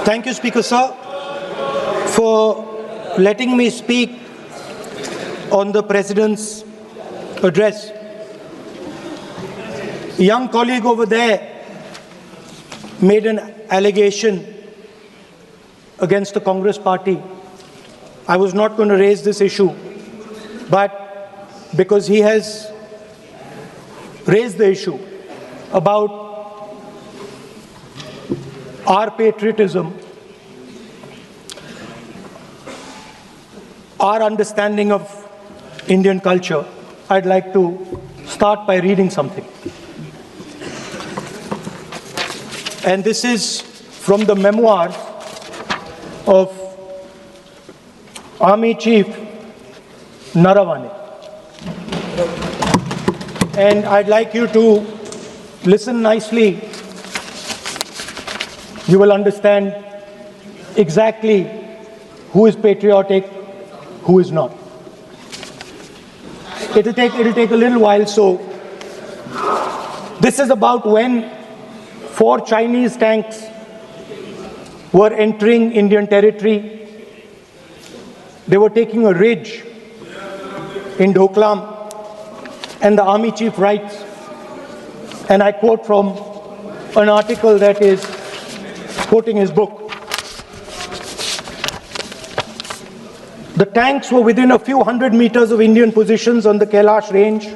Thank you, Speaker Sir, for letting me speak on the President's address. A young colleague over there made an allegation against the Congress party. I was not going to raise this issue, but because he has raised the issue about our patriotism, our understanding of Indian culture, I'd like to start by reading something. And this is from the memoirs of Army Chief Naravane. And I'd like you to listen nicely. You will understand exactly who is patriotic, who is not. It'll take a little while. So this is about when 4 Chinese tanks were entering Indian territory. They were taking a ridge in Doklam, and the Army Chief writes, and I quote from an article that is quoting his book. The tanks were within a few hundred meters of Indian positions on the Kailash range.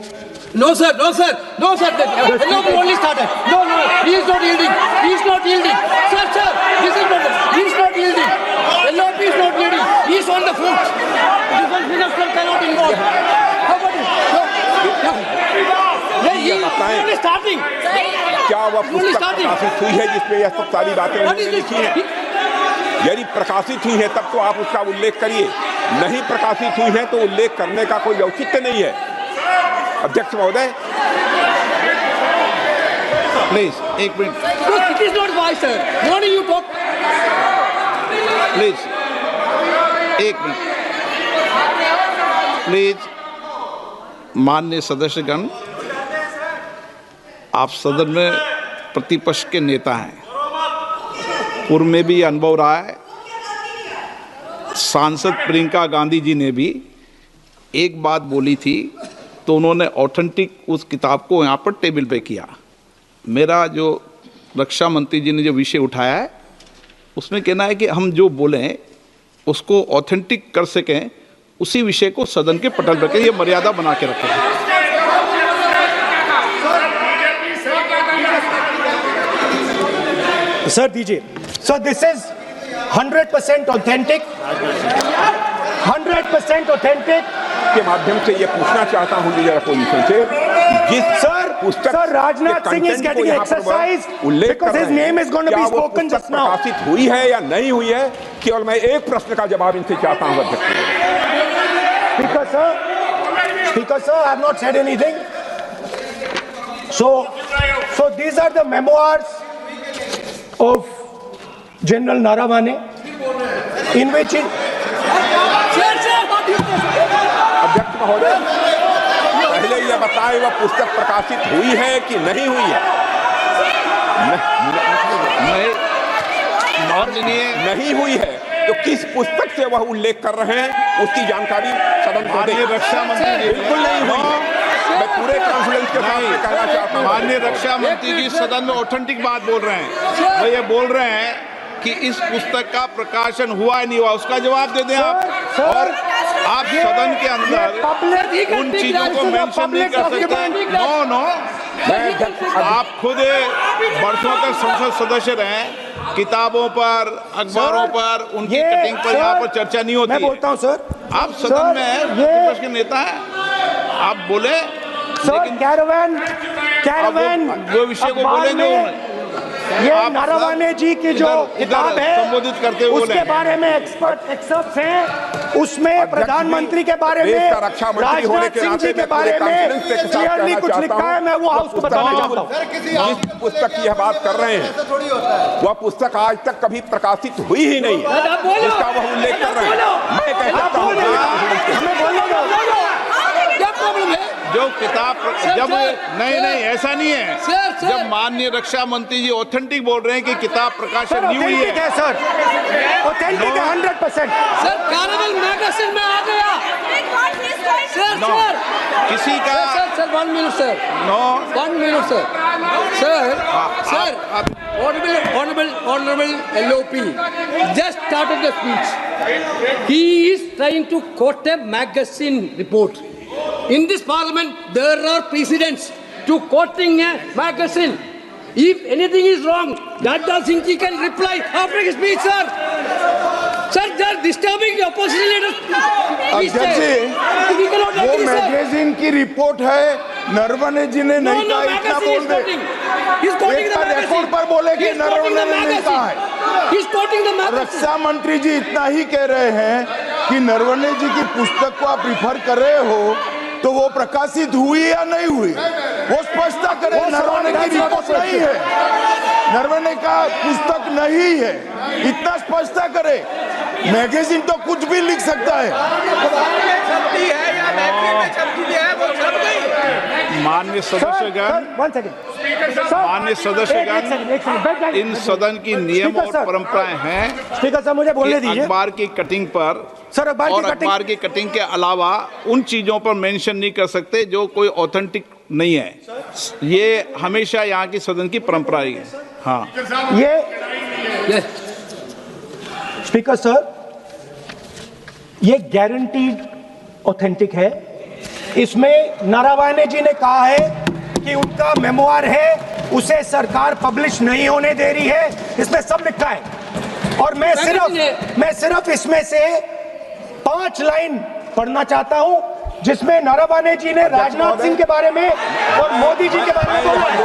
No, sir, no, sir, no, sir. Only started. No, he is not yielding. He is not yielding. Sir, this is not. He is not yielding. LOP is not yielding. He is on the foot. Defense minister cannot involve. How about it? He is only starting. क्या वह पुस्तक प्रकाशित हुई है जिसमें यह सब सारी बातें उन्होंने लिखी हैं? यदि प्रकाशित हुई है तब तो आप उसका उल्लेख करिए, नहीं प्रकाशित हुई है तो उल्लेख करने का कोई औचित्य नहीं है। अध्यक्ष महोदय, प्लीज एक minute. It is not wise, sir. Only you talk. Please एक मिनट। प्लीज माननीय सदस्यगण, आप सदन में प्रतिपक्ष के नेता हैं, पूर्व में भी अनुभव रहा है। सांसद प्रियंका गांधी जी ने भी एक बात बोली थी तो उन्होंने ऑथेंटिक उस किताब को यहाँ पर टेबल पे किया। मेरा जो रक्षा मंत्री जी ने जो विषय उठाया है उसमें कहना है कि हम जो बोलें उसको ऑथेंटिक कर सकें, उसी विषय को सदन के पटल पर ये मर्यादा बना के रखें। Sir, DJ. So this is 100% authentic. 100% authentic. के माध्यम से ये पूछना चाहता हूँ लीडर अपोजिशन से, जिस Sir, Rajnath Singh is getting exercised because his name is going to be spoken just now. प्रकाशित हुई है या नहीं हुई है, केवल मैं एक प्रश्न का जवाब इनसे चाहता हूँ अध्यक्ष। Speaker sir, I have not said anything. So these are the memoirs of General Naravane, in which अध्यक्ष महोदय, पहले यह बताएं वह पुस्तक प्रकाशित हुई है कि नहीं हुई है? नहीं हुई है तो किस पुस्तक से वह उल्लेख कर रहे हैं उसकी जानकारी सदन को दें। रक्षा मंत्री बिल्कुल नहीं हुई है। मैं पूरे कॉन्फिडेंस के साथ कहना चाहता हूं, माननीय रक्षा मंत्री जी सदन में ऑथेंटिक बात बोल रहे हैं। वो ये बोल रहे हैं कि इस पुस्तक का प्रकाशन हुआ नहीं हुआ, उसका जवाब दे दें आप। और आप सदन के अंदर उन चीजों को मेंशन नहीं कर सकते। नो, आप खुद वर्षों तक संसद सदस्य रहे, किताबों पर, अखबारों पर, उनकी कटिंग पर यहाँ पर चर्चा नहीं होती। मैं बोलता हूँ सर, आप सदन में विपक्ष के नेता हैं, आप बोले, लेकिन कैरावैन वो विषय को बोले जो ये नारावाने जी की जो किताब है संबोधित करते हुए उसके बारे में एक्सपर्ट्स हैं, उसमें प्रधानमंत्री के बारे में, राजनाथ सिंह जी के बारे में क्लियरली कुछ लिखा है। मैं वो हाउस को बताना चाहता हूँ। जिस पुस्तक की यह बात कर रहे हैं वह पुस्तक आज तक कभी प्रकाशित हुई ही नहीं, जिसका वह उल्लेख कर रहे हैं। मैं कहता हूँ प्रॉब्लम है? जो किताब जब नहीं ऐसा नहीं है। सर, जब माननीय रक्षा मंत्री जी ऑथेंटिक बोल रहे हैं कि किताब प्रकाशन नहीं हुई ऑथेंटिक है सर, ऑथेंटिक है 100%। सर कार्निवल मैगजीन में आ गया। सर सर किसी का sir 1 minute sir, 1 minute sir, sir honorable LOP just started the speech. He is trying to quote a magazine report. In this parliament, there are precedents to quoting a magazine. If anything is wrong, Dada Singh ji can reply after his speech, sir. Sir, they are disturbing the opposition leaders. अध्यक्ष जी, वो magazine की report है, नरवणे जी ने नहीं कहा, इतना बोल दे। एक रिकॉर्ड पर बोले कि नरवणे ने नहीं कहा है। रक्षा मंत्री जी इतना ही कह रहे हैं कि नरवणे जी की पुस्तक को आप रिफर कर रहे हो, तो वो प्रकाशित हुई या नहीं हुई, वो स्पष्टता करें। नरवणे की रिपोर्ट नहीं है, नरवणे का पुस्तक नहीं है, इतना स्पष्टता करे। मैगजीन तो कुछ भी लिख सकता है। माननीय सदस्यगण, माननीय सदस्यगण, इन सदन की नियम और परंपराएं हैं। स्पीकर साहब मुझे बोलने दीजिए। अखबार की कटिंग पर सर, अखबार की कटिंग के अलावा उन चीजों पर मेंशन नहीं कर सकते जो कोई ऑथेंटिक नहीं है। ये हमेशा यहाँ की सदन की परंपरा है। हाँ, ये स्पीकर सर, ये गारंटीड ऑथेंटिक है। इसमें नारावाने जी ने कहा है कि उनका मेमोआर है, उसे सरकार पब्लिश नहीं होने दे रही है, इसमें सब लिखा है। और मैं सिर्फ इसमें से 5 लाइन पढ़ना चाहता हूं, जिसमें नारावाने जी ने राजनाथ सिंह के बारे में और मोदी जी के बारे में बोला है।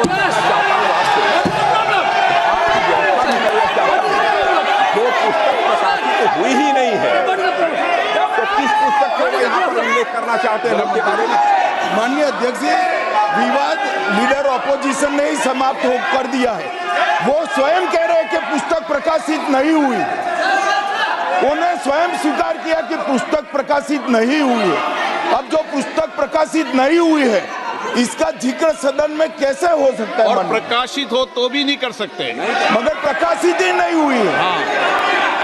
जो पुस्तक प्रकाशित हुई ही नहीं है, तो किस पुस्तक को यहाँ पर उल्लेख करना चाहते हैं उनके बारे में? माननीय अध्यक्ष जी, विवाद लीडर ऑपोजिशन ने ही समाप्त कर दिया है। वो स्वयं कह रहे हैं कि पुस्तक प्रकाशित नहीं हुई, उन्हें स्वयं स्वीकार किया कि पुस्तक प्रकाशित नहीं हुई है। अब जो पुस्तक प्रकाशित नहीं हुई है, इसका जिक्र सदन में कैसे हो सकता है? और प्रकाशित हो तो भी नहीं कर सकते, मगर प्रकाशित ही नहीं हुई है। हाँ,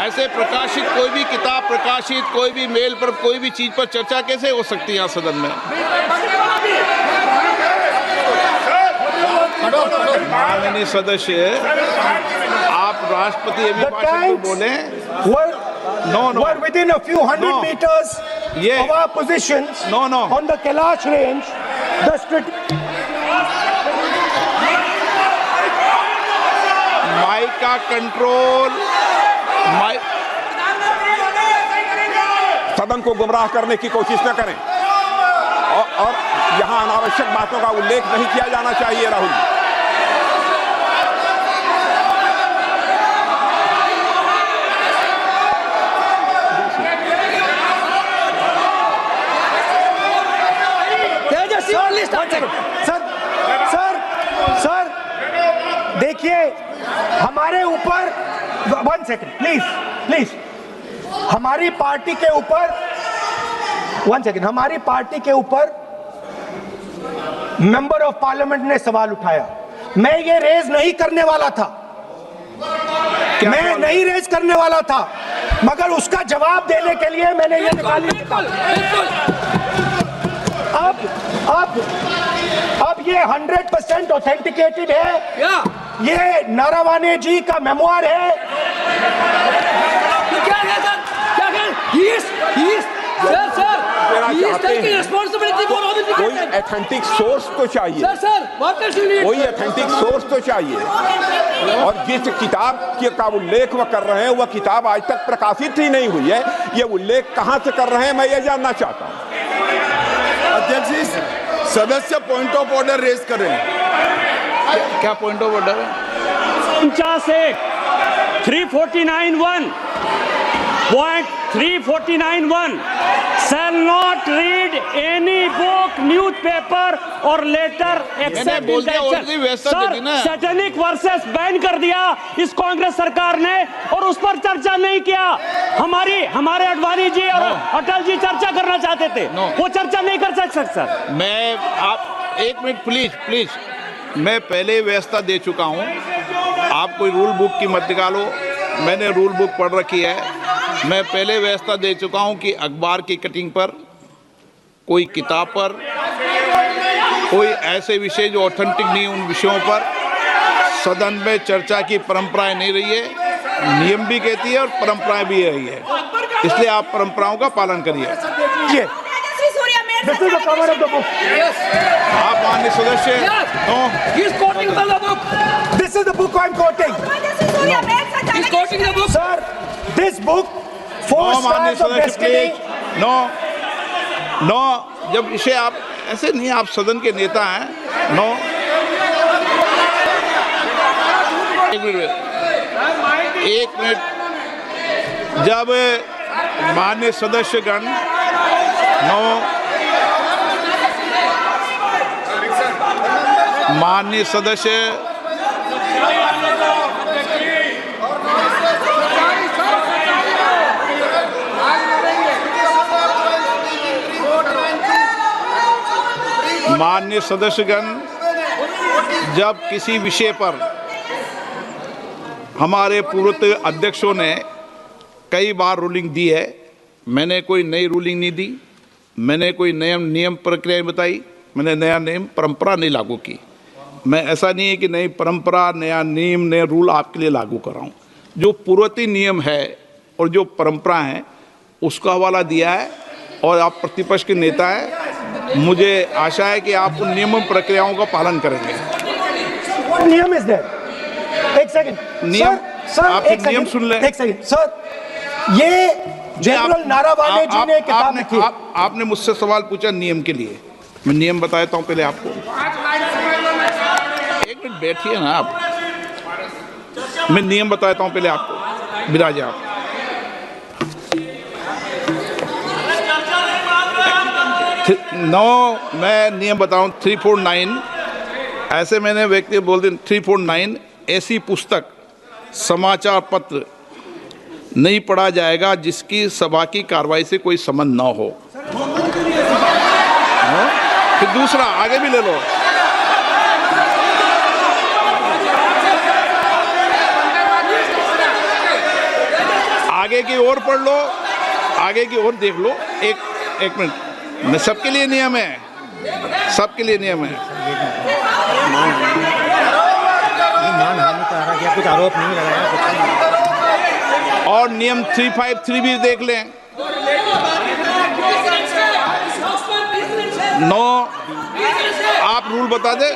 ऐसे प्रकाशित कोई भी किताब प्रकाशित, कोई भी मेल पर, कोई भी चीज पर चर्चा कैसे हो सकती है यहाँ सदन में? माननीय सदस्य, आप राष्ट्रपति अभिभाषण को बोले। were within a few hundred meters of our positions on the Kailash range. Mic का कंट्रोल, सदन को गुमराह करने की कोशिश न करें और यहाँ अनावश्यक बातों का उल्लेख नहीं किया जाना चाहिए। राहुल, सर देखिए, हमारे ऊपर 1 सेकंड प्लीज, हमारी पार्टी के ऊपर 1 सेकंड, हमारी पार्टी के ऊपर मेंबर ऑफ पार्लियामेंट ने सवाल उठाया। मैं ये रेज नहीं करने वाला था, मगर उसका जवाब देने के लिए मैंने ये निकाली। अब ये 100% ऑथेंटिकेटेड है। ये नारावाने जी का मेमोआर है। कोई ऑथेंटिक सोर्स तो चाहिए, कोई ऑथेंटिक सोर्स तो चाहिए। और जिस किताब का उल्लेख वह कर रहे हैं, वह किताब आज तक प्रकाशित ही नहीं हुई है। ये उल्लेख कहां से कर रहे हैं, मैं ये जानना चाहता हूं। अध्यक्ष जी, सदस्य पॉइंट ऑफ ऑर्डर रेज करें। क्या पॉइंट ऑफ ऑर्डर है? 49(1) Point 349(1) shall not read any book, newspaper or letter except बोल in दिया, the already व्यवस्था दे दी ना। सैटेनिक वर्सेस बैन कर दिया इस कांग्रेस सरकार ने और उस पर चर्चा नहीं किया। हमारे अडवाणी जी और अटल जी चर्चा करना चाहते थे, वो चर्चा नहीं कर सकते सर। मैं आप एक मिनट प्लीज, मैं पहले व्यवस्था दे चुका हूं। आप कोई रूल बुक की मत निकालो, मैंने रूल बुक पढ़ रखी है। मैं पहले व्यवस्था दे चुका हूं कि अखबार की कटिंग पर, कोई किताब पर, कोई ऐसे विषय जो ऑथेंटिक नहीं, उन विषयों पर सदन में चर्चा की परंपराएं नहीं रही है। नियम भी कहती है और परंपराएं भी रही है, इसलिए आप परंपराओं का पालन करिए। This is the cover of the book. आप माननीय सदस्य, no, He is quoting from the book. This is the book I'm quoting. He is quoting the book. Sir, this book, Four no माननीय Stars of सदस्य Destiny. Please, no, जब इसे आप ऐसे नहीं, आप सदन के नेता हैं, नो। एक मिनट, जब माननीय सदस्यगण, नो, माननीय सदस्य, माननीय सदस्यगण, जब किसी विषय पर हमारे पूर्व अध्यक्षों ने कई बार रूलिंग दी है, मैंने कोई नई रूलिंग नहीं दी, मैंने कोई नियम प्रक्रिया बताई, मैंने नया नियम परंपरा नहीं लागू की। मैं ऐसा नहीं है कि नई परंपरा, नया नियम, नया रूल आपके लिए लागू कर रहा हूँ। जो पूर्ववर्ती नियम है और जो परंपरा है उसका हवाला दिया है, और आप प्रतिपक्ष के नेता हैं, मुझे आशा है कि आप उन नियम प्रक्रियाओं का पालन करेंगे। What नियम is there? एक सेकंड। नियम, सर, आप एक नियम सेकंड, सुन लें। एक सेकंड सर, ये जनरल नारावाने जी ने किताब लिखी। आपने मुझसे सवाल पूछा नियम के लिए, मैं नियम बताता हूं पहले आपको। एक मिनट बैठिए ना आप, मैं नियम बताता हूं पहले आपको। विराजे आप। मैं नियम बताऊं 349, ऐसे मैंने व्यक्ति बोल दिया 349, ऐसी पुस्तक, समाचार पत्र नहीं पढ़ा जाएगा जिसकी सभा की कार्रवाई से कोई संबंध ना हो। फिर दूसरा आगे भी ले लो, आगे की ओर पढ़ लो, आगे की ओर देख लो। एक मिनट, मैं सबके लिए नियम है, सबके लिए नियम है। कुछ आरोप नहीं लगाया। और नियम 353 भी देख लें। नो, आप रूल बता दे।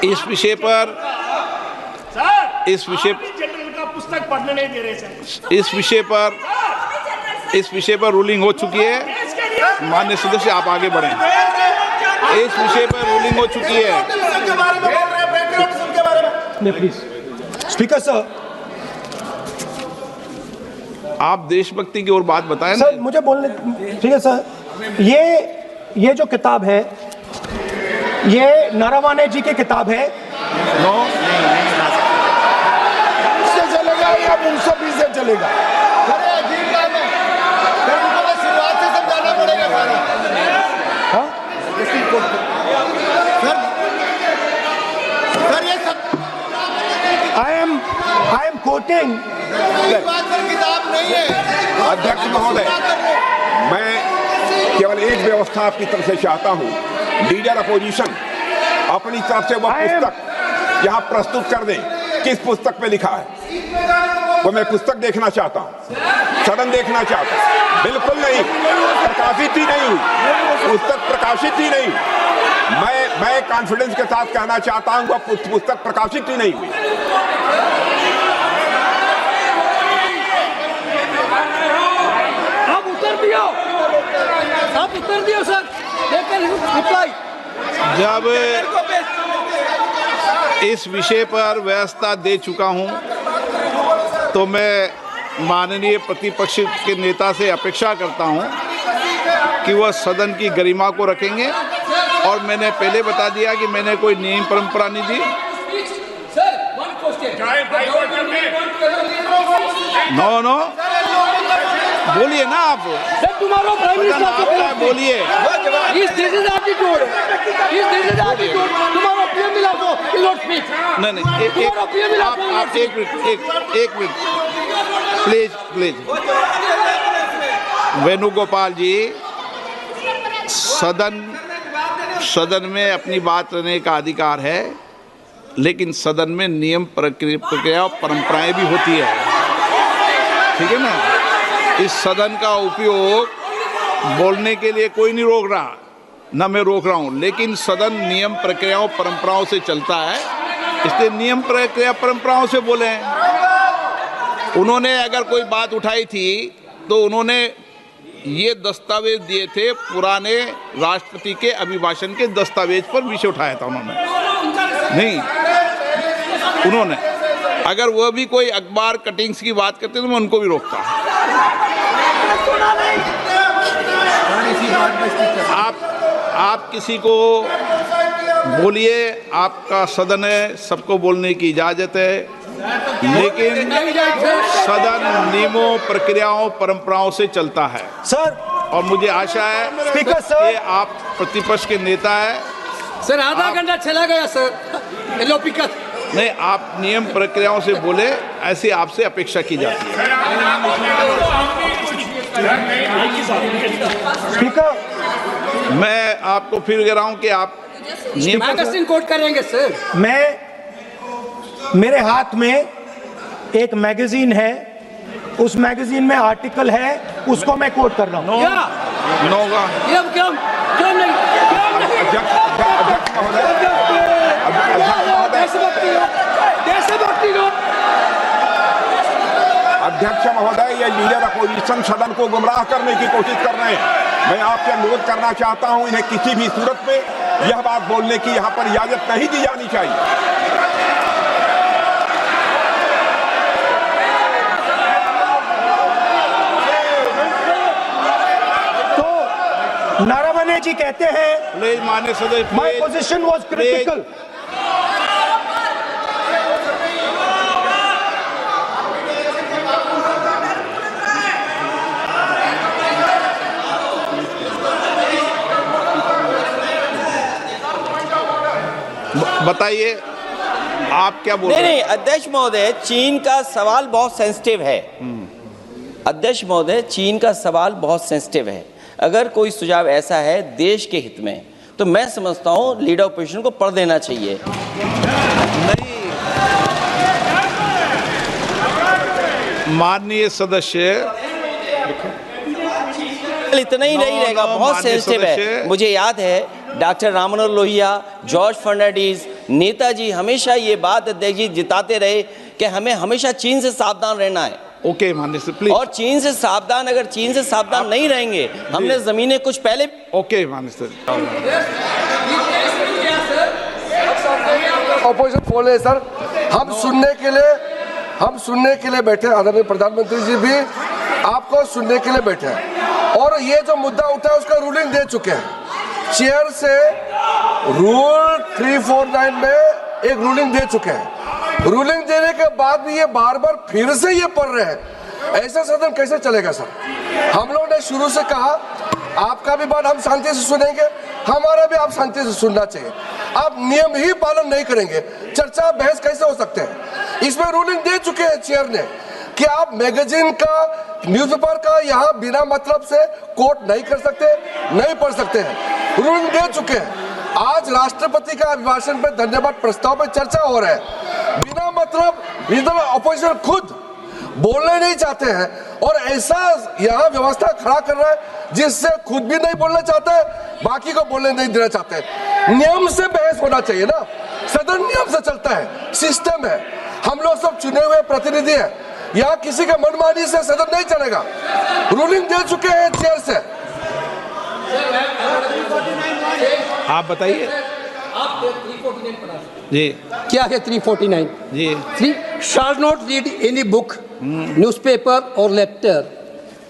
इस विषय पर पुस्तक पढ़ने नहीं दे रहे सर। इस विषय पर रूलिंग हो चुकी है। माननीय सदस्य, आप आगे बढ़ें। इस विषय पर रूलिंग हो चुकी है। प्लीज स्पीकर सर, आप देशभक्ति की ओर बात बताएं सर मुझे बोलने, ठीक है सर। ये जो किताब है, ये नारावाने जी की किताब है। नो, इससे चलेगा या मुंसफी से चलेगा? शुरुआत से समझाना पड़ेगा सारा। सर ये सब I am quoting. बात पर किताब नहीं है। अध्यक्ष महोदय, मैं केवल एक व्यवस्था आपकी तरफ से चाहता हूं। लीडर अपोजिशन अपनी तरफ से वह पुस्तक यहाँ प्रस्तुत कर दें। किस पुस्तक पे लिखा है वो मैं पुस्तक देखना चाहता हूँ, सदन देखना चाहता हूँ। बिल्कुल नहीं, प्रकाशित ही नहीं हुई पुस्तक, प्रकाशित ही नहीं। मैं कॉन्फिडेंस के साथ कहना चाहता हूँ वह पुस्तक प्रकाशित ही नहीं हुई। आप उत्तर दियो सर, रिप्लाई। जब इस विषय पर व्यवस्था दे चुका हूं, तो मैं माननीय प्रतिपक्ष के नेता से अपेक्षा करता हूं कि वह सदन की गरिमा को रखेंगे। और मैंने पहले बता दिया कि मैंने कोई नियम परंपरा नहीं दी। नो बोलिए ना आप। तुम्हारा प्राइम मिनिस्टर बोलिए। तुम्हारा पीएम मिला को नहीं आप एक मिनट प्लीज। वेणुगोपाल जी, सदन में अपनी बात करने का अधिकार है, लेकिन सदन में नियम प्रक्रिया और परंपराएं भी होती है, ठीक है ना। इस सदन का उपयोग बोलने के लिए कोई नहीं रोक रहा, ना मैं रोक रहा हूं, लेकिन सदन नियम प्रक्रियाओं परंपराओं से चलता है, इसलिए नियम प्रक्रिया परंपराओं से बोले। उन्होंने अगर कोई बात उठाई थी तो उन्होंने ये दस्तावेज दिए थे, पुराने राष्ट्रपति के अभिभाषण के दस्तावेज पर विषय उठाया था उन्होंने अगर वह भी कोई अखबार कटिंग्स की बात करते तो मैं उनको भी रोकता। आप किसी को बोलिए, आपका सदन है, सबको बोलने की इजाजत है, लेकिन सदन नियमों प्रक्रियाओं परंपराओं से चलता है सर। और मुझे आशा है स्पीकर सर, कि आप प्रतिपक्ष के नेता है सर। आधा घंटा चला गया सर। हेलो पिकअप नहीं, आप नियम प्रक्रियाओं से बोले, ऐसी आपसे अपेक्षा की जाती है। स्पीकर, मैं आपको फिर कह रहा हूं कि आप मैगजीन कोट करेंगे सर। मेरे हाथ में एक मैगजीन है, उस मैगजीन में आर्टिकल है, उसको मैं कोट कर रहा हूँ। अध्यक्ष महोदय, ये लीडर अपोजिशन सदन को गुमराह करने की कोशिश कर रहे हैं। मैं आपसे अनुरोध करना चाहता हूं, इन्हें किसी भी सूरत में यह बात बोलने की यहां पर इजाजत नहीं दी जानी चाहिए। तो नारावने जी कहते हैं, प्लीज माननीय सदस्य, माय पोजीशन वाज क्रिटिकल। बताइए आप क्या बोल रहे हैं? नहीं, अध्यक्ष महोदय, चीन का सवाल बहुत सेंसिटिव है। अध्यक्ष महोदय, चीन का सवाल बहुत सेंसिटिव है। अगर कोई सुझाव ऐसा है देश के हित में, तो मैं समझता हूं लीडर ऑपोजिशन को पढ़ देना चाहिए। नहीं, माननीय सदस्य, इतना ही नहीं रहेगा, बहुत सेंसिटिव है। मुझे याद है डॉक्टर राम मनोहर लोहिया, जॉर्ज फर्नांडिस, नेताजी हमेशा ये बात अध्यक्ष जी जिताते रहे कि हमें हमेशा चीन से सावधान रहना है। ओके माननीय सर, प्लीज। और चीन से सावधान, अगर चीन से सावधान नहीं रहेंगे, हमने जमीनें कुछ पहले। ओके माननीय सर। ऑपोजिशन बोल रहे सर, हम सुनने के लिए बैठे। आदरणीय प्रधानमंत्री जी भी आपको सुनने के लिए बैठे हैं, और ये जो मुद्दा उठा है उसका रूलिंग दे चुके हैं। चेयर से रूल 349 में एक रूलिंग दे चुके हैं। रूलिंग देने के बाद भी ये बार बार फिर से ये पढ़ रहे हैं। ऐसा सदन कैसे चलेगा सर? हम लोगों ने शुरू से कहा आपका भी बात हम शांति से सुनेंगे, हमारा भी आप शांति से सुनना चाहिए। आप नियम ही पालन नहीं करेंगे, चर्चा बहस कैसे हो सकते हैं? इसमें रूलिंग दे चुके हैं चेयर ने कि आप मैगजीन का, न्यूज़पेपर का यहाँ बिना मतलब से कोट नहीं कर सकते, नहीं पढ़ सकते हैं। रूलिंग दे चुके हैं। आज राष्ट्रपति का अभिभाषण पर धन्यवाद प्रस्ताव पर चर्चा हो रहा है। बिना मतलब लीडर ऑपोजिशन खुद बोलने नहीं चाहते हैं, और ऐसा यहाँ व्यवस्था खड़ा कर रहा है जिससे खुद भी नहीं बोलना चाहता है, बाकी को बोलने नहीं देना चाहते हैं। नियम से बहस होना चाहिए ना, सदन नियम से चलता है, सिस्टम है। हम लोग सब चुने हुए प्रतिनिधि हैं, यहाँ किसी के मनमानी से सदन नहीं चलेगा। रूलिंग दे चुके हैं चेयर से। आप बताइए। आप 349 पढ़ा जी क्या है 349? जी 3 shall not read any book, newspaper or letter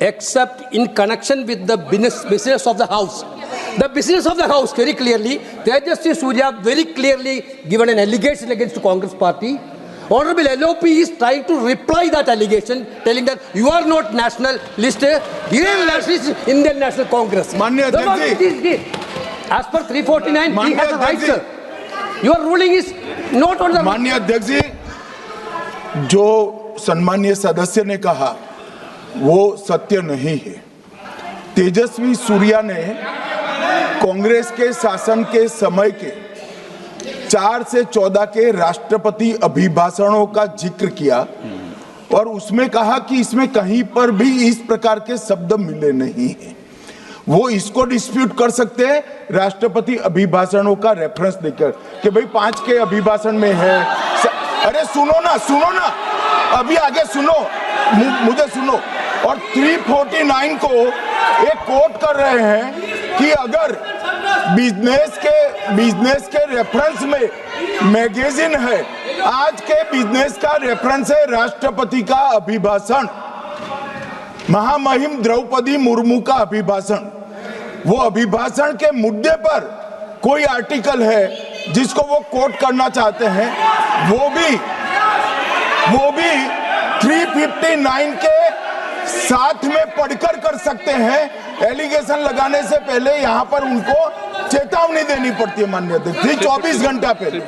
except in connection with the business of the house. The business of the house, very clearly, Tejasvi Surya very clearly given an allegation against the Congress party. Honorable LOP is trying to reply that allegation, telling that you are not national list, Indian nationalist, Indian National Congress. माननीय अध्यक्ष जी, As per 349, he माननीय has a right, अध्यक्ष sir. Your ruling is not on the... माननीय अध्यक्ष जी, जो सम्मानीय सदस्य ने कहा वो सत्य नहीं है। तेजस्वी सूर्या ने कांग्रेस के शासन के समय के 4 से 14 के राष्ट्रपति अभिभाषणों का जिक्र किया और उसमें कहा कि इसमें कहीं पर भी इस प्रकार के शब्द मिले नहीं हैं। वो इसको डिस्प्यूट कर सकते हैं राष्ट्रपति अभिभाषणों का रेफरेंस देकर कि भाई 5 के अभिभाषण में है। अरे सुनो ना, अभी आगे सुनो, मुझे सुनो। और 349 को एक कोट कर रहे हैं कि अगर बिजनेस के रेफरेंस में मैगजीन है, आज के बिजनेस का रेफरेंस है राष्ट्रपति का अभिभाषण, महामहिम द्रौपदी मुर्मू का अभिभाषण। वो अभिभाषण के मुद्दे पर कोई आर्टिकल है जिसको वो कोट करना चाहते हैं, वो भी 359 के साथ में पढ़कर कर सकते हैं। एलिगेशन लगाने से पहले यहाँ पर उनको चेतावनी देनी पड़ती है माननीय अध्यक्ष, 24 घंटा पहले।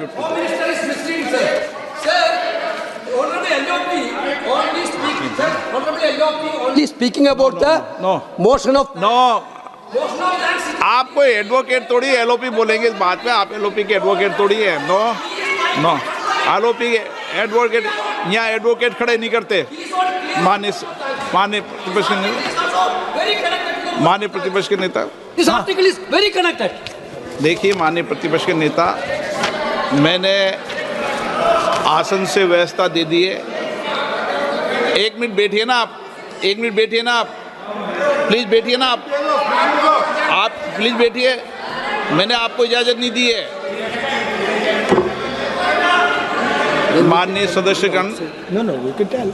Only speaking about the motion of... no, आप कोई एडवोकेट थोड़ी एलओपी बोलेंगे इस बात पे, आप एलओपी के एडवोकेट थोड़ी है। नो एलओपी के एडवोकेट, यहाँ एडवोकेट खड़े नहीं करते। माननीय प्रतिपक्ष के नेता, This article is very connected. देखिए माननीय प्रतिपक्ष के नेता, मैंने आसन से व्यवस्था दे दी है। 1 मिनट बैठिए ना आप, 1 मिनट बैठिए ना आप, प्लीज बैठिए ना आप प्लीज बैठिए। मैंने आपको इजाजत नहीं दी है। माननीय सदस्यगण,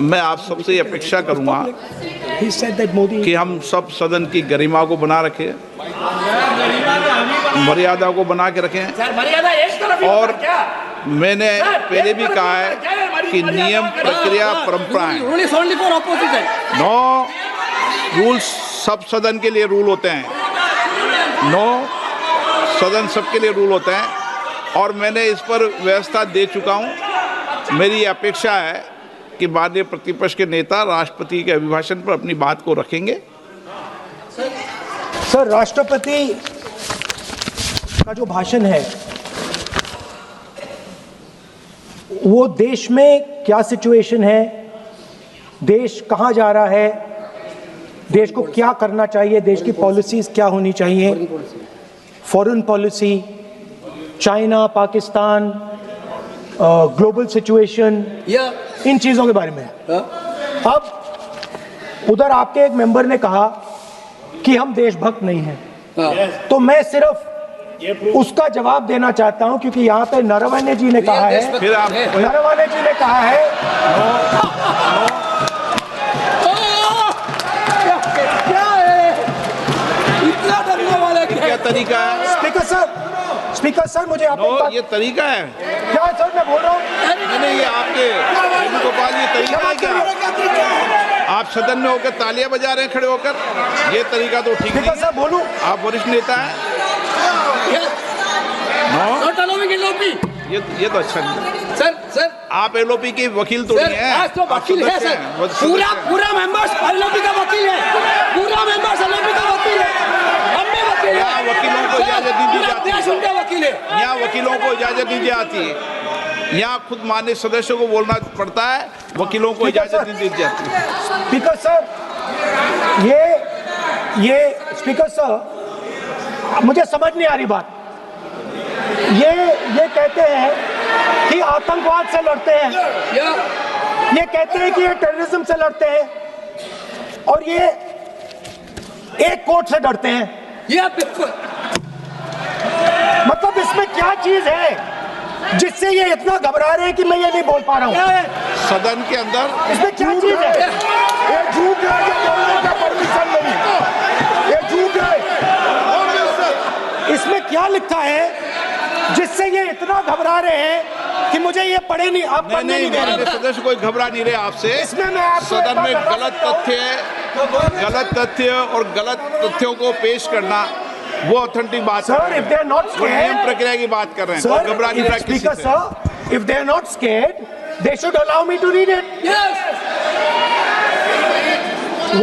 मैं आप सबसे अपेक्षा करूंगा कि हम सब सदन की गरिमा को बना रखें, मर्यादा को बना के रखें। और मैंने पहले भी कहा है कि नियम, प्रक्रिया, परंपराएं, नो रूल्स सब सदन के लिए रूल होते हैं, नो सदन सबके लिए रूल होते हैं। और मैंने इस पर व्यवस्था दे चुका हूं। मेरी अपेक्षा है कि माननीय प्रतिपक्ष के नेता राष्ट्रपति के अभिभाषण पर अपनी बात को रखेंगे। सर, राष्ट्रपति का जो भाषण है वो देश में क्या सिचुएशन है, देश कहां जा रहा है, देश को क्या करना चाहिए, देश की पॉलिसीज क्या होनी चाहिए, foreign policy, China, Pakistan, global situation, इन चीजों के बारे में। अब उधर आपके एक मेंबर ने कहा कि हम देशभक्त नहीं हैं, तो मैं सिर्फ उसका जवाब देना चाहता हूं क्योंकि यहाँ पे नरवणे जी ने कहा है, नरवणे जी ने कहा है इतना डरने वाला क्या तरीका है? स्पीकर सर मुझे आप ये तरीका है क्या सर, मैं बोल रहा हूँ नहीं, ये आपके वेणुगोपाल, ये तरीका है क्या? आप सदन में होकर तालियां बजा रहे हैं खड़े होकर, ये तरीका तो ठीक नहीं है। बोलूं, आप वरिष्ठ नेता हैं। ये तो अच्छा नहीं। सर आप एलओपी के वकील तो नहीं है, तो वकील है सर, पूरा मेंबर्स एलओपी का वकील है, पूरा मेंबर्स एलओपी का वकील है, हम भी वकील हैं। यहाँ वकीलों को इजाजत नहीं दी जाती, वकील है, यहाँ वकीलों को इजाजत नहीं दी जाती, यहाँ खुद माननीय सदस्यों को बोलना पड़ता है, वकीलों को इजाजत नहीं दी जाती। स्पीकर सर, ये स्पीकर सर, मुझे समझ नहीं आ रही बात। ये कहते हैं कि आतंकवाद से लड़ते हैं, ये कहते हैं कि ये टेररिज्म से लड़ते हैं, और ये एक कोर्ट से डरते हैं। ये बिल्कुल, मतलब इसमें क्या चीज है? जिससे ये इतना घबरा रहे हैं कि मैं ये नहीं बोल पा रहा हूँ? सदन के अंदर इसमें क्या चीज है? ये झूठ है, ये बोलने का परमिशन नहीं है, ये झूठ है। इसमें क्या लिखा है जिससे ये इतना घबरा रहे हैं कि मुझे ये पढ़े नहीं, आप पढ़ने नहीं दे रहे? सदस्य कोई घबरा नहीं रहे आपसे। इसमें मैं आपको सदन में गलत तथ्य और गलत तथ्यों को पेश करना वो ऑथेंटिक बात Sir, if they are not वो नियम scared, प्रक्रिया की बात कर रहे हैं। sir, घबरा नहीं रहा किसी Speaker से। sir, if they are not scared, they should allow me to read it. Yes.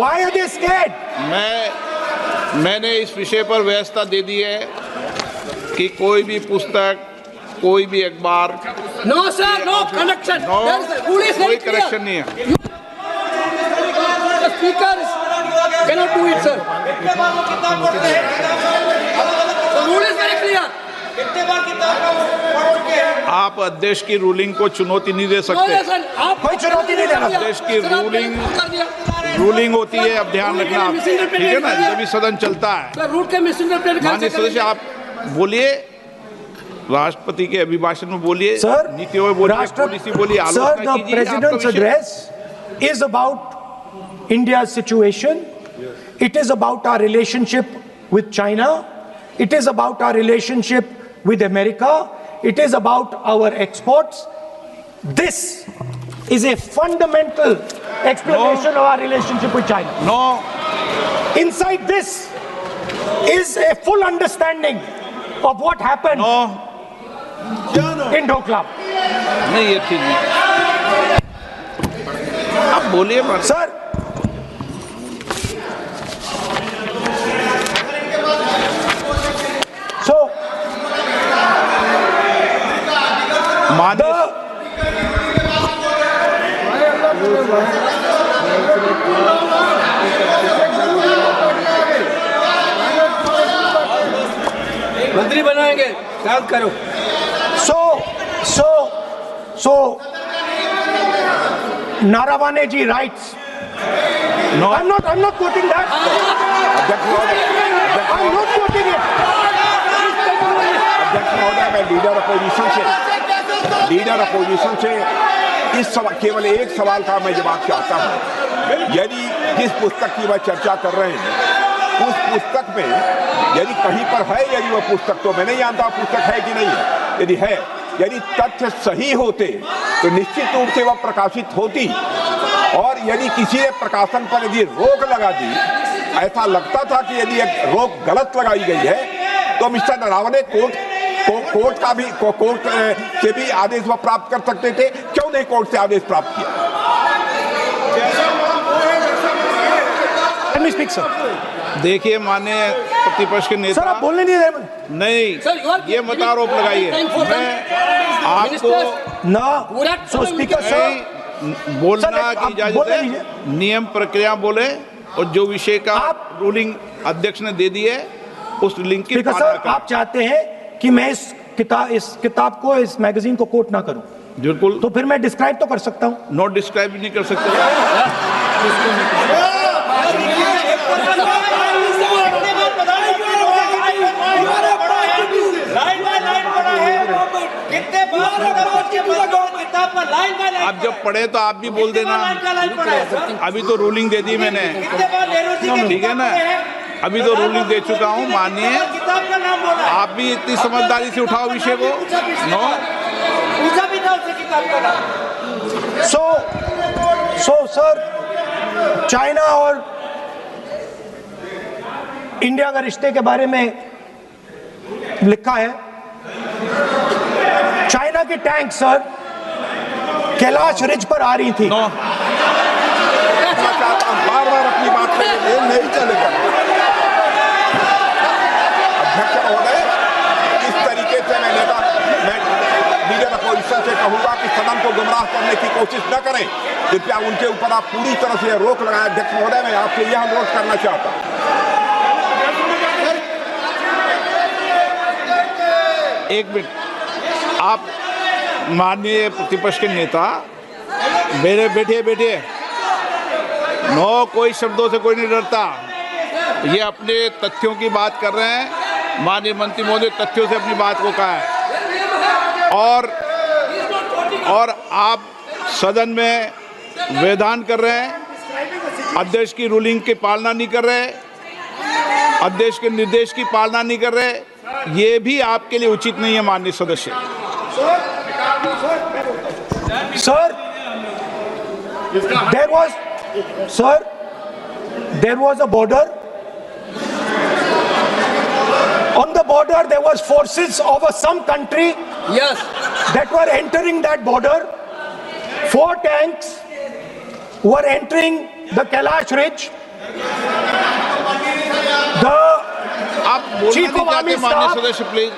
Why are they scared? मैंने इस विषय पर व्यवस्था दे दी है कि कोई भी पुस्तक, कोई भी अखबार, No, sir, no connection. No, There is a rule is very कोई clear. करेक्शन नहीं है। The speaker cannot do it, sir. The rule is very clear. आप अध्यक्ष की रूलिंग को चुनौती नहीं दे No, सकते। listen, आप कोई चुनौती नहीं देना। देश की सर, आपने रूलिंग कर दिया। रूलिंग होती है, अब ध्यान रखना आप, ठीक है ना, जब भी सदन चलता है। सर, रूट के मिसइंटरप्रेट माननीय सदस्य आप बोलिए, राष्ट्रपति के अभिभाषण में बोलिए, Sir, नीतियों में बोलिए, पॉलिसी बोलिए, Sir, आलोचना the कीजिए। President's आपका विषय- address is about India's situation. It is about our relationship with China. It is about our relationship with America. It is about our exports. This is a fundamental explanation of our relationship with China. No, Inside this is a full understanding of what happened no, in Doklam. नहीं ये ठीक नहीं। आप बोलिए मत। Sir, so माननीय मंत्री बनाएंगे, याद करो। So, Naravane ji writes. No. I'm not quoting that. अध्यक्ष महोदय, I'm not quoting it. अध्यक्ष महोदय, मैं लीडर अपोजिशन से इस सवाल, केवल एक सवाल का मैं जवाब चाहता हूं। यदि जिस पुस्तक की वह चर्चा कर रहे हैं, उस पुस्तक में यदि कहीं पर है, यदि वह पुस्तक, तो मैं नहीं जानता पुस्तक है कि नहीं है, यदि है, यदि तथ्य सही होते तो निश्चित रूप से वह प्रकाशित होती, और यदि किसी ने प्रकाशन पर यदि रोक लगा दी, ऐसा लगता था कि यदि एक रोक गलत लगाई गई है, तो मिस्टर नरावने कोर्ट से भी आदेश वह प्राप्त कर सकते थे। क्यों नहीं कोर्ट से आदेश प्राप्त किया? Let me speak, sir. देखिए, माननीय प्रतिपक्ष के नेता, सर, आप बोलने नहीं दे रहे। नहीं, Sir, you are ये मत आरोप लगाइए। मैं आपको ना, so speaker sir, नहीं बोलना Sir, की आप इजाजत बोलने है, दीजिए। नियम प्रक्रिया बोले, और जो विषय का रूलिंग अध्यक्ष ने दे दी है उस लिंक की स्पीकर पालना सर, करें। आप चाहते हैं कि मैं इस किताब को, इस मैगजीन को कोट ना करूं, बिल्कुल, तो फिर मैं डिस्क्राइब तो कर सकता हूं। नोट डिस्क्राइब नहीं कर सकते। आप जब पढ़े तो आप भी बोल देना। अभी तो रूलिंग दे दी मैंने, ठीक है ना, अभी तो रूलिंग दे चुका हूँ। मानिए, आप भी इतनी समझदारी से उठाओ विषय को। नो, सो सर, चाइना और इंडिया के रिश्ते के बारे में लिखा है, चाइना की टैंक सर कैलाश रिज पर आ रही थी। बार बार अपनी बात पे ये नहीं चलेगा। अध्यक्ष महोदय, इस तरीके से मैं लीडर अपोजिशन से कहूंगा कि सदन को गुमराह करने की कोशिश न करें। कृपया उनके ऊपर आप पूरी तरह से रोक लगाएं। अध्यक्ष महोदय, मैं आपसे यह अनुरोध करना चाहता हूं। एक मिनट, आप माननीय प्रतिपक्ष के नेता, मेरे बैठिए। नो, कोई शब्दों से कोई नहीं डरता। ये अपने तथ्यों की बात कर रहे हैं। माननीय मंत्री महोदय तथ्यों से अपनी बात को कहा है। और आप सदन में वेदान कर रहे हैं, अध्यक्ष की रूलिंग की पालना नहीं कर रहे, अध्यक्ष के निर्देश की पालना नहीं कर रहे, ये भी आपके लिए उचित नहीं है माननीय सदस्य। Sir, there was a border. On the border, there was forces of some country Yes. that were entering that border. 4 tanks were entering the Kailash Ridge. The आप बोलना Chief नहीं of Army चाहते माननीय Staff- सदस्य, please.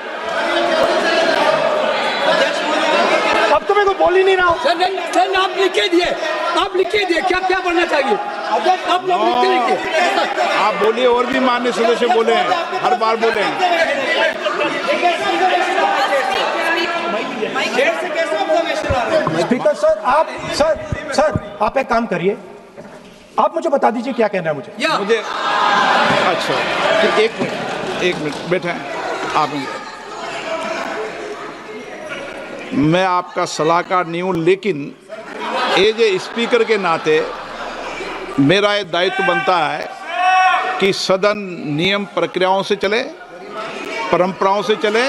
अब तो मैं कुछ बोल ही नहीं रहा हूं। सर आप लिख के दिए, क्या क्या बनना चाहिए, आप लोग लिखते। आप बोलिए, और भी माननीय सदस्य बोले हैं, हर बार बोले हैं। स्पीकर सर, आप एक काम करिए, आप मुझे बता दीजिए क्या कहना है मुझे। मुझे अच्छा, एक मिनट बैठे हैं आप। मैं आपका सलाहकार नहीं हूँ, लेकिन एज ए स्पीकर के नाते मेरा ये दायित्व बनता है कि सदन नियम प्रक्रियाओं से चले, परंपराओं से चले,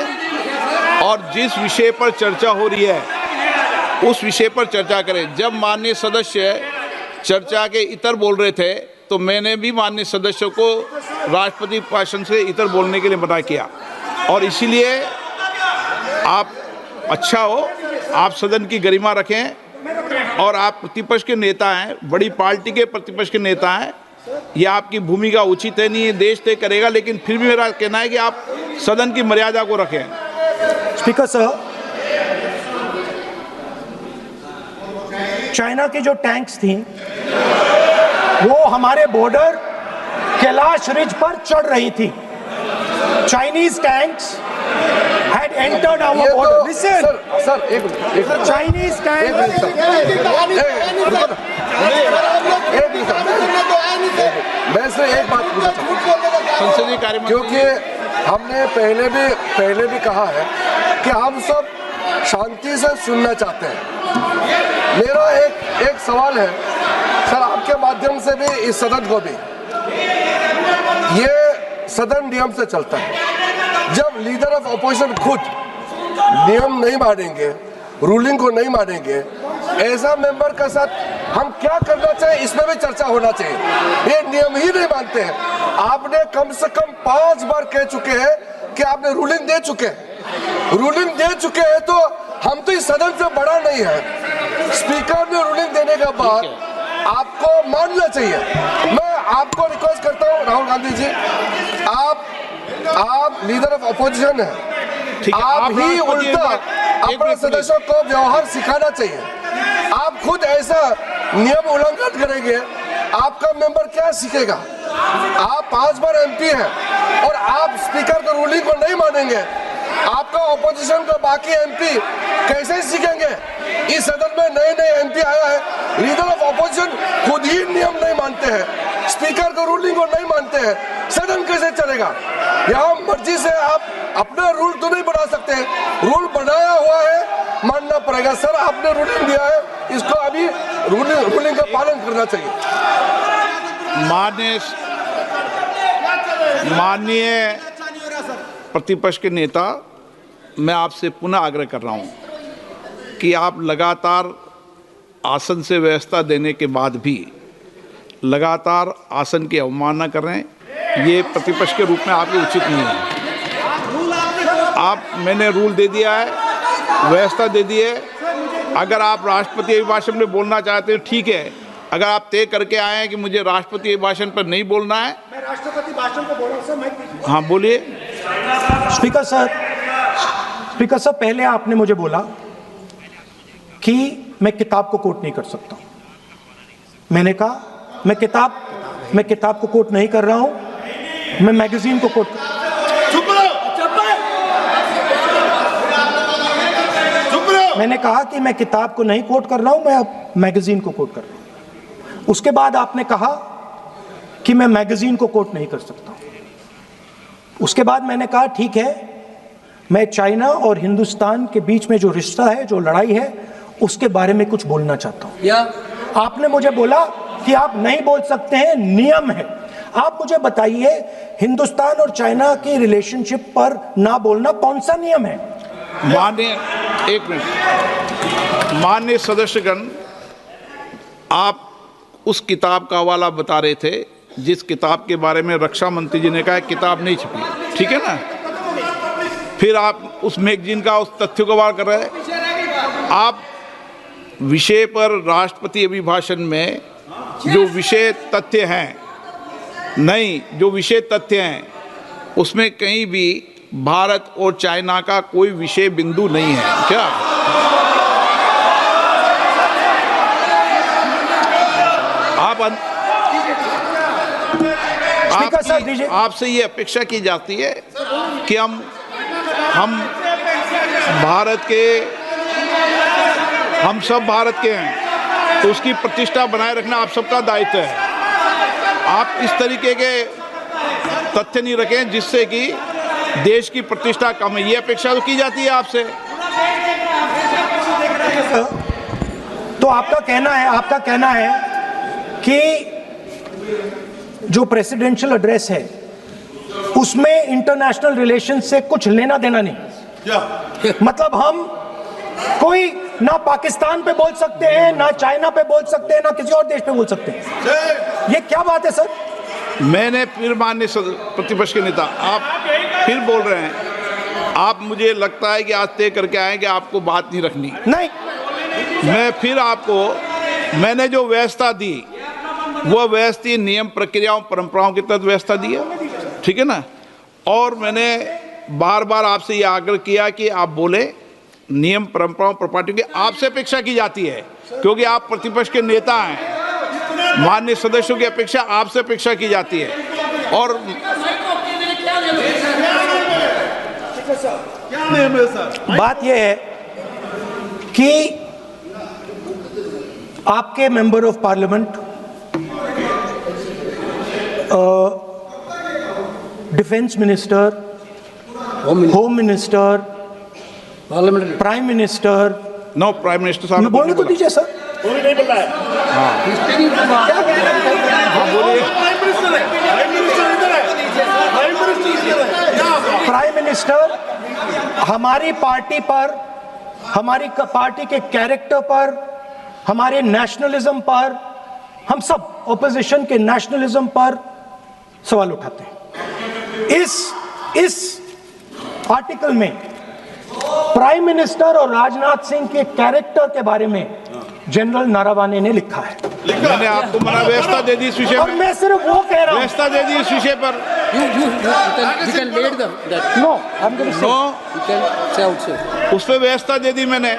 और जिस विषय पर चर्चा हो रही है उस विषय पर चर्चा करें। जब माननीय सदस्य चर्चा के इतर बोल रहे थे तो मैंने भी माननीय सदस्यों को राष्ट्रपति भाषण से इतर बोलने के लिए मना किया, और इसीलिए आप अच्छा हो, आप सदन की गरिमा रखें, और आप प्रतिपक्ष के नेता हैं, बड़ी पार्टी के प्रतिपक्ष के नेता हैं, ये आपकी भूमिका उचित है, नहीं ये देश तय करेगा, लेकिन फिर भी मेरा कहना है कि आप सदन की मर्यादा को रखें। स्पीकर सर, चाइना की जो टैंक्स थी वो हमारे बॉर्डर कैलाश रिज पर चढ़ रही थी। Chinese tanks had entered our border. Listen, sir एक Chinese tanks. मैं से एक बात पूछना चाहता हूं, संसदीय कार्य मंत्री, क्योंकि हमने पहले भी कहा है कि हम सब शांति से सुनना चाहते हैं। मेरा एक सवाल है सर, आपके माध्यम से भी इस सदन को भी, ये सदन नियम से चलता है। जब लीडर ऑफ अपोजिशन खुद नियम नहीं मानेंगे, रूलिंग को नहीं मानेंगे, ऐसा मेंबर के साथ हम क्या करना चाहिए, इसमें भी चर्चा होना चाहिए। ये नियम ही नहीं मानते हैं। आपने कम से कम 5 बार कह चुके हैं कि आपने रूलिंग दे चुके हैं, तो हम तो इस सदन से बड़ा नहीं है। स्पीकर ने रूलिंग देने के बाद आपको मानना चाहिए। मैं आपको रिक्वेस्ट करता हूँ राहुल गांधी जी, आप लीडर ऑफ अपोजिशन है, आप ही उल्टा अपने सदस्यों को व्यवहार सिखाना चाहिए। आप खुद ऐसा नियम उल्लंघन करेंगे, आपका मेंबर क्या सीखेगा? आप 5 बार एमपी हैं और आप स्पीकर के रूलिंग को नहीं मानेंगे, आपका ऑपोजिशन का बाकी एमपी कैसे सीखेंगे? इस सदन में नए एमपी आया है, लीडर ऑफ ऑपोजिशन खुद ही नियम नहीं मानते हैं, स्पीकर का रूलिंग को नहीं मानते हैं, सदन कैसे चलेगा? यहाँ मर्जी से आप अपना रूल तो नहीं बना सकते, रूल बनाया हुआ है, मानना पड़ेगा। सर आपने रूलिंग दिया है, इसको अभी रूलिंग का पालन करना चाहिए। माननीय प्रतिपक्ष के नेता, मैं आपसे पुनः आग्रह कर रहा हूं कि आप लगातार आसन से व्यवस्था देने के बाद भी लगातार आसन की अवमानना कर रहे हैं, ये प्रतिपक्ष के रूप में आपके उचित नहीं है। मैंने रूल दे दिया है, व्यवस्था दे दी है। अगर आप राष्ट्रपति अभिभाषण में बोलना चाहते हैं ठीक है, अगर आप तय करके आए हैं कि मुझे राष्ट्रपति अभिभाषण पर नहीं बोलना है, मैं राष्ट्रपति भाषण को बोल रहा हूं सर, माइक दीजिए। हाँ बोलिए। स्पीकर सर, पहले आपने मुझे बोला कि मैं किताब को कोट नहीं कर सकता। मैंने कहा मैं किताब को कोट नहीं कर रहा हूं, मैं मैगजीन को कोट मैंने कहा कि मैं किताब को नहीं कोट कर रहा हूं, मैं अब मैगजीन को कोट कर रहा हूं। उसके बाद आपने कहा कि मैं मैगजीन को कोट नहीं कर सकता। उसके बाद मैंने कहा ठीक है, मैं चाइना और हिंदुस्तान के बीच में जो रिश्ता है, जो लड़ाई है, उसके बारे में कुछ बोलना चाहता हूं। या आपने मुझे बोला कि आप नहीं बोल सकते हैं, नियम है। आप मुझे बताइए, हिंदुस्तान और चाइना की रिलेशनशिप पर ना बोलना कौन सा नियम है? माननीय, एक मिनट, माननीय सदस्यगण, आप उस किताब का हवाला बता रहे थे जिस किताब के बारे में रक्षा मंत्री जी ने कहा किताब नहीं छपी, ठीक है ना? फिर आप उस मैगजीन का उस तथ्य को वार कर रहे हैं। आप विषय पर राष्ट्रपति अभिभाषण में जो विषय तथ्य हैं, नहीं, जो विषय तथ्य हैं उसमें कहीं भी भारत और चाइना का कोई विषय बिंदु नहीं है क्या? आपसे ये अपेक्षा की जाती है कि हम भारत के, हम सब भारत के हैं, तो उसकी प्रतिष्ठा बनाए रखना आप सबका दायित्व है। आप इस तरीके के तथ्य नहीं रखें जिससे कि देश की प्रतिष्ठा कम है, ये अपेक्षा तो की जाती है आपसे। तो आपका कहना है कि जो प्रेसिडेंशियल एड्रेस है उसमें इंटरनेशनल रिलेशन से कुछ लेना देना नहीं। मतलब हम कोई ना पाकिस्तान पे बोल सकते हैं, ना चाइना पे बोल सकते हैं, ना किसी और देश पे बोल सकते हैं। ये क्या बात है सर? मैंने फिर, माननीय प्रतिपक्ष के नेता, आप फिर बोल रहे हैं। आप, मुझे लगता है कि आज तय करके आए कि आपको बात नहीं रखनी। नहीं, मैं फिर आपको, मैंने जो व्यवस्था दी वो व्यवस्था नियम, प्रक्रियाओं, परंपराओं के तहत व्यवस्था दी है, ठीक है ना? और मैंने बार बार आपसे ये आग्रह किया कि आप बोले, नियम, परंपराओं, प्रॉपर्टी की आपसे अपेक्षा की जाती है क्योंकि आप प्रतिपक्ष के नेता हैं। माननीय सदस्यों की अपेक्षा आपसे अपेक्षा की जाती है। और बात यह है कि आपके member of parliament, defence minister, home minister, prime minister, no, prime minister साहब बोलने तो दीजिए सर। प्राइम मिनिस्टर हमारी पार्टी पर, हमारी पार्टी के कैरेक्टर पर, हमारे नेशनलिज्म पर, हम सब ऑपोजिशन के नेशनलिज्म पर सवाल उठाते हैं। इस आर्टिकल में प्राइम मिनिस्टर और राजनाथ सिंह के कैरेक्टर के बारे में जनरल नारावाने ने लिखा है। मैंने आपको मना व्यवस्था दे दी इस विषय और मैं सिर्फ वो कह रहा हूं, व्यवस्था दे दी इस विषय पर। नो, उस पर व्यवस्था दे दी मैंने।